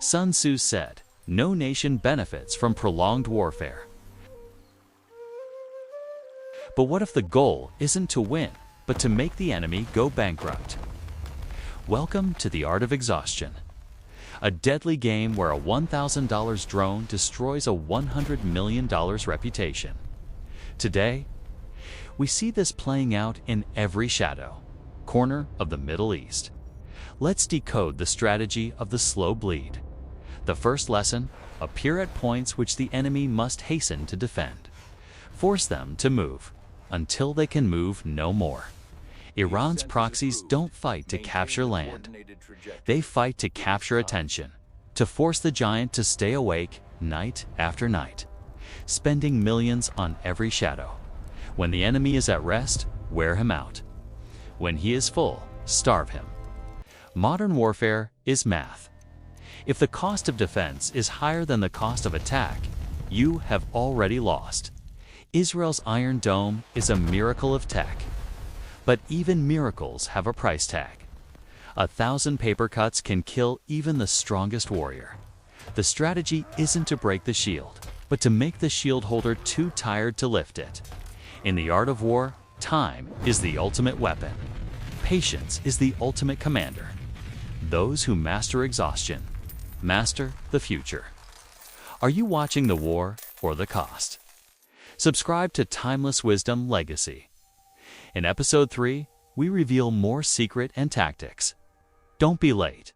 Sun Tzu said, "No nation benefits from prolonged warfare." But what if the goal isn't to win, but to make the enemy go bankrupt? Welcome to the Art of Exhaustion, a deadly game where a $1,000 drone destroys a $100 million reputation. Today, we see this playing out in every corner of the Middle East. Let's decode the strategy of the slow bleed. The first lesson: appear at points which the enemy must hasten to defend. Force them to move until they can move no more. Iran's proxies don't fight to capture land. They fight to capture attention, to force the giant to stay awake night after night, spending millions on every shadow. When the enemy is at rest, wear him out. When he is full, starve him. Modern warfare is math. If the cost of defense is higher than the cost of attack, you have already lost. Israel's Iron Dome is a miracle of tech. But even miracles have a price tag. 1,000 paper cuts can kill even the strongest warrior. The strategy isn't to break the shield, but to make the shield holder too tired to lift it. In the art of war, time is the ultimate weapon. Patience is the ultimate commander. Those who master exhaustion master the future. Are you watching the war or the cost? Subscribe to Timeless Wisdom Legacy. In Episode 3, we reveal more secret and tactics. Don't be late.